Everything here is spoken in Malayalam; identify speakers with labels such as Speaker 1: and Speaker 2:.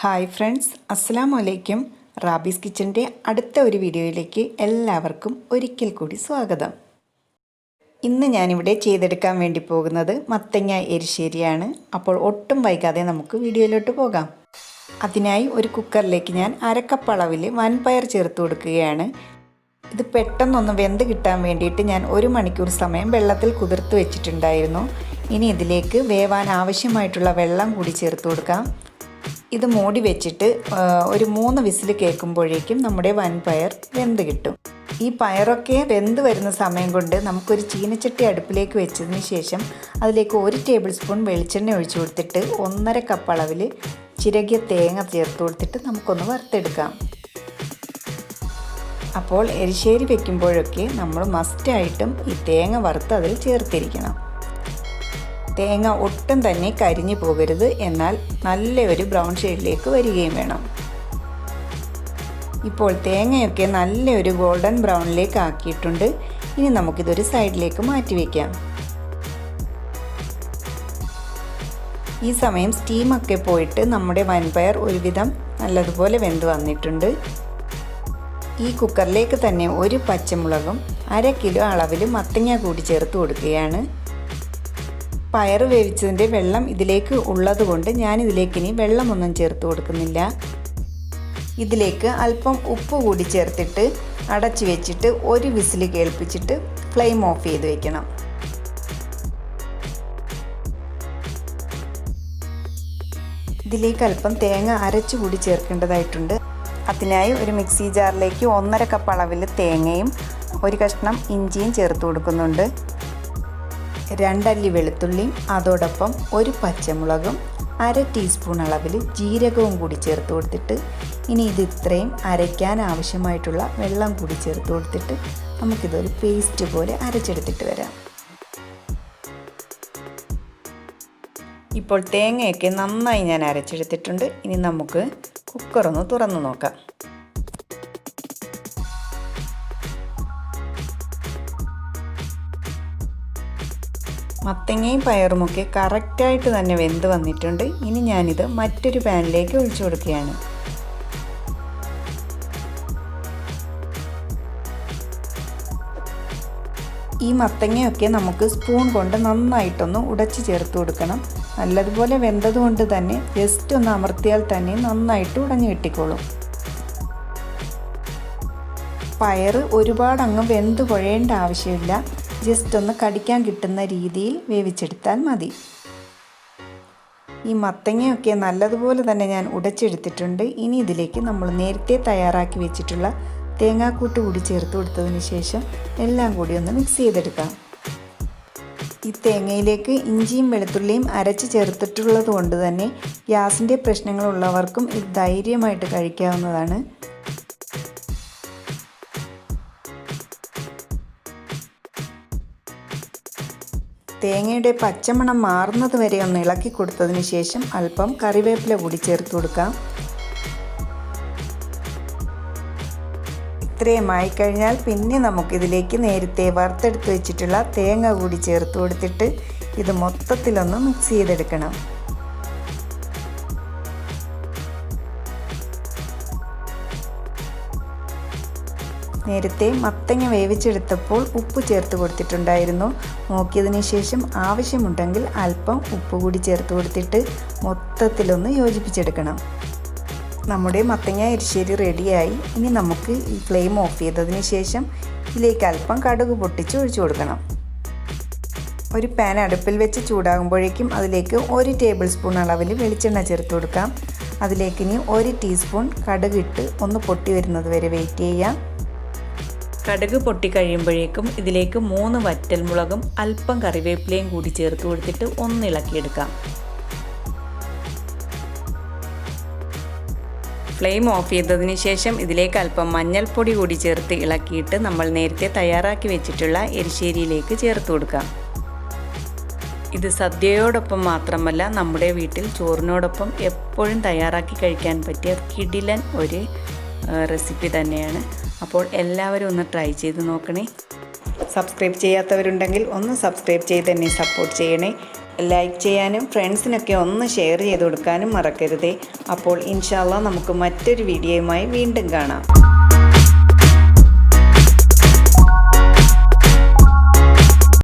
Speaker 1: ഹായ് ഫ്രണ്ട്സ്, അസ്സലാമു അലൈക്കും. റാബീസ് കിച്ചൻ്റെ അടുത്ത ഒരു വീഡിയോയിലേക്ക് എല്ലാവർക്കും ഒരിക്കൽ കൂടി സ്വാഗതം. ഇന്ന് ഞാനിവിടെ ചെയ്തെടുക്കാൻ വേണ്ടി പോകുന്നത് മത്തങ്ങ എരിശ്ശേരിയാണ്. അപ്പോൾ ഒട്ടും വൈകാതെ നമുക്ക് വീഡിയോയിലോട്ട് പോകാം. അതിനായി ഒരു കുക്കറിലേക്ക് ഞാൻ അരക്കപ്പ് അളവിൽ വൻപയർ ചേർത്ത് കൊടുക്കുകയാണ്. ഇത് പെട്ടെന്നൊന്ന് വെന്ത് കിട്ടാൻ വേണ്ടിയിട്ട് ഞാൻ 1 മണിക്കൂർ സമയം വെള്ളത്തിൽ കുതിർത്ത് വെച്ചിട്ടുണ്ടായിരുന്നു. ഇനി ഇതിലേക്ക് വേവാൻ ആവശ്യമായിട്ടുള്ള വെള്ളം കൂടി ചേർത്ത് കൊടുക്കാം. ഇത് മൂടി വെച്ചിട്ട് ഒരു 3 വിസിൽ കേൾക്കുമ്പോഴേക്കും നമ്മുടെ വൻപയർ വെന്ത് കിട്ടും. ഈ പയറൊക്കെ വെന്ത് വരുന്ന സമയം കൊണ്ട് നമുക്കൊരു ചീനച്ചട്ടി അടുപ്പിലേക്ക് വെച്ചതിന് ശേഷം അതിലേക്ക് 1 ടേബിൾ സ്പൂൺ വെളിച്ചെണ്ണ ഒഴിച്ചു കൊടുത്തിട്ട് 1.5 കപ്പ് അളവിൽ ചിരകിയ തേങ്ങ ചേർത്ത് കൊടുത്തിട്ട് നമുക്കൊന്ന് വറുത്തെടുക്കാം. അപ്പോൾ എരിശ്ശേരി വെക്കുമ്പോഴൊക്കെ നമ്മൾ മസ്റ്റായിട്ടും ഈ തേങ്ങ വറുത്ത് അതിൽ ചേർത്തിരിക്കണം. തേങ്ങ ഒട്ടും തന്നെ കരിഞ്ഞു പോകരുത്, എന്നാൽ നല്ലൊരു ബ്രൗൺ ഷെയ്ഡിലേക്ക് വരികയും വേണം. ഇപ്പോൾ തേങ്ങയൊക്കെ നല്ലൊരു ഗോൾഡൻ ബ്രൗണിലേക്ക് ആക്കിയിട്ടുണ്ട്. ഇനി നമുക്കിതൊരു സൈഡിലേക്ക് മാറ്റി വയ്ക്കാം. ഈ സമയം സ്റ്റീമൊക്കെ പോയിട്ട് നമ്മുടെ വൻപയർ ഒരുവിധം നല്ലതുപോലെ വെന്ത് വന്നിട്ടുണ്ട്. ഈ കുക്കറിലേക്ക് തന്നെ 1 പച്ചമുളകും 1/2 കിലോ അളവിൽ മത്തങ്ങ കൂടി ചേർത്ത് കൊടുക്കുകയാണ്. പയർ വേവിച്ചതിൻ്റെ വെള്ളം ഇതിലേക്ക് ഉള്ളതുകൊണ്ട് ഞാനിതിലേക്ക് ഇനി വെള്ളമൊന്നും ചേർത്ത് കൊടുക്കുന്നില്ല. ഇതിലേക്ക് അല്പം ഉപ്പ് കൂടി ചേർത്തിട്ട് അടച്ചു വെച്ചിട്ട് 1 വിസിൽ കേൾപ്പിച്ചിട്ട് ഫ്ലെയിം ഓഫ് ചെയ്ത് വെക്കണം. ഇതിലേക്ക് അല്പം തേങ്ങ അരച്ചു കൂടി ചേർക്കേണ്ടതായിട്ടുണ്ട്. അതിനായി ഒരു മിക്സി ജാറിലേക്ക് 1.5 കപ്പ് അളവിൽ തേങ്ങയും 1 കഷ്ണം ഇഞ്ചിയും ചേർത്ത് കൊടുക്കുന്നുണ്ട്. 2 അല്ലി വെളുത്തുള്ളിയും അതോടൊപ്പം 1 പച്ചമുളകും 1/2 ടീസ്പൂൺ അളവിൽ ജീരകവും കൂടി ചേർത്ത് കൊടുത്തിട്ട് ഇനി ഇത് ഇത്രയും അരയ്ക്കാൻ ആവശ്യമായിട്ടുള്ള വെള്ളം കൂടി ചേർത്ത് കൊടുത്തിട്ട് നമുക്കിതൊരു പേസ്റ്റ് പോലെ അരച്ചെടുത്തിട്ട് വരാം. ഇപ്പോൾ തേങ്ങയൊക്കെ നന്നായി ഞാൻ അരച്ചെടുത്തിട്ടുണ്ട്. ഇനി നമുക്ക് കുക്കറൊന്ന് തുറന്നു നോക്കാം. മത്തങ്ങയും പയറുമൊക്കെ കറക്റ്റായിട്ട് തന്നെ വെന്ത് വന്നിട്ടുണ്ട്. ഇനി ഞാനിത് മറ്റൊരു പാനിലേക്ക് ഒഴിച്ചു കൊടുക്കുകയാണ്. ഈ മത്തങ്ങയൊക്കെ നമുക്ക് സ്പൂൺ കൊണ്ട് നന്നായിട്ടൊന്ന് ഉടച്ച് ചേർത്ത് കൊടുക്കണം. നല്ലതുപോലെ വെന്തതുകൊണ്ട് തന്നെ ജസ്റ്റ് ഒന്ന് അമർത്തിയാൽ തന്നെ നന്നായിട്ട് ഉടഞ്ഞു കിട്ടിക്കോളും. പയർ ഒരുപാട് അങ്ങ് വെന്ത് കുഴയേണ്ട ആവശ്യമില്ല. ജസ്റ്റ് ഒന്ന് കടിക്കാൻ കിട്ടുന്ന രീതിയിൽ വേവിച്ചെടുത്താൽ മതി. ഈ മത്തങ്ങയൊക്കെ നല്ലതുപോലെ തന്നെ ഞാൻ ഉടച്ചെടുത്തിട്ടുണ്ട്. ഇനി ഇതിലേക്ക് നമ്മൾ നേരത്തെ തയ്യാറാക്കി വെച്ചിട്ടുള്ള തേങ്ങാക്കൂട്ട് കൂടി ചേർത്ത് കൊടുത്തതിന് ശേഷം എല്ലാം കൂടി ഒന്ന് മിക്സ് ചെയ്തെടുക്കാം. ഈ തേങ്ങയിലേക്ക് ഇഞ്ചിയും വെളുത്തുള്ളിയും അരച്ച് ചേർത്തിട്ടുള്ളത് കൊണ്ട് തന്നെ ഗ്യാസിൻ്റെ പ്രശ്നങ്ങളുള്ളവർക്കും ഇത് ധൈര്യമായിട്ട് കഴിക്കാവുന്നതാണ്. തേങ്ങയുടെ പച്ചമണം മാറുന്നത് വരെ ഒന്ന് ഇളക്കി കൊടുത്തതിന് ശേഷം അല്പം കറിവേപ്പില കൂടി ചേർത്ത് കൊടുക്കാം. ഇത്രയുമായി കഴിഞ്ഞാൽ പിന്നെ നമുക്കിതിലേക്ക് നേരത്തെ വറുത്തെടുത്ത് വെച്ചിട്ടുള്ള തേങ്ങ കൂടി ചേർത്ത് കൊടുത്തിട്ട് ഇത് മൊത്തത്തിലൊന്ന് മിക്സ് ചെയ്തെടുക്കണം. നേരത്തെ മത്തങ്ങ വേവിച്ചെടുത്തപ്പോൾ ഉപ്പ് ചേർത്ത് കൊടുത്തിട്ടുണ്ടായിരുന്നു. നോക്കിയതിന് ശേഷം ആവശ്യമുണ്ടെങ്കിൽ അല്പം ഉപ്പ് കൂടി ചേർത്ത് കൊടുത്തിട്ട് മൊത്തത്തിലൊന്ന് യോജിപ്പിച്ചെടുക്കണം. നമ്മുടെ മത്തങ്ങ എരിശ്ശേരി റെഡിയായി. ഇനി നമുക്ക് ഈ ഫ്ലെയിം ഓഫ് ചെയ്തതിന് ശേഷം ഇതിലേക്ക് അല്പം കടുക് പൊട്ടിച്ച് ഒഴിച്ചു കൊടുക്കണം. ഒരു പാൻ അടുപ്പിൽ വെച്ച് ചൂടാകുമ്പോഴേക്കും അതിലേക്ക് 1 ടേബിൾ സ്പൂൺ അളവിൽ വെളിച്ചെണ്ണ ചേർത്ത് കൊടുക്കാം. അതിലേക്ക് ഇനി 1 ടീസ്പൂൺ കടുക് ഇട്ട് ഒന്ന് പൊട്ടി വരുന്നത് വരെ വെയിറ്റ് ചെയ്യാം. കടുക് പൊട്ടിക്കഴിയുമ്പോഴേക്കും ഇതിലേക്ക് 3 വറ്റൽമുളകും അല്പം കറിവേപ്പിലയും കൂടി ചേർത്ത് കൊടുത്തിട്ട് ഒന്ന് ഇളക്കിയെടുക്കാം. ഫ്ലെയിം ഓഫ് ചെയ്തതിന് ശേഷം ഇതിലേക്ക് അല്പം മഞ്ഞൾപ്പൊടി കൂടി ചേർത്ത് ഇളക്കിയിട്ട് നമ്മൾ നേരത്തെ തയ്യാറാക്കി വെച്ചിട്ടുള്ള എരിശ്ശേരിയിലേക്ക് ചേർത്ത് കൊടുക്കാം. ഇത് സദ്യയോടൊപ്പം മാത്രമല്ല നമ്മുടെ വീട്ടിൽ ചോറിനോടൊപ്പം എപ്പോഴും തയ്യാറാക്കി കഴിക്കാൻ പറ്റിയ കിടിലൻ ഒരു റെസിപ്പി തന്നെയാണ്. അപ്പോൾ എല്ലാവരും ഒന്ന് ട്രൈ ചെയ്ത് നോക്കണേ. സബ്സ്ക്രൈബ് ചെയ്യാത്തവരുണ്ടെങ്കിൽ ഒന്ന് സബ്സ്ക്രൈബ് ചെയ്ത് എന്നെ സപ്പോർട്ട് ചെയ്യണേ. ലൈക്ക് ചെയ്യാനും ഫ്രണ്ട്സിനൊക്കെ ഒന്ന് ഷെയർ ചെയ്ത് കൊടുക്കാനും മറക്കരുതേ. അപ്പോൾ ഇൻഷാ അല്ലാഹ് നമുക്ക് മറ്റൊരു വീഡിയോയുമായി വീണ്ടും കാണാം.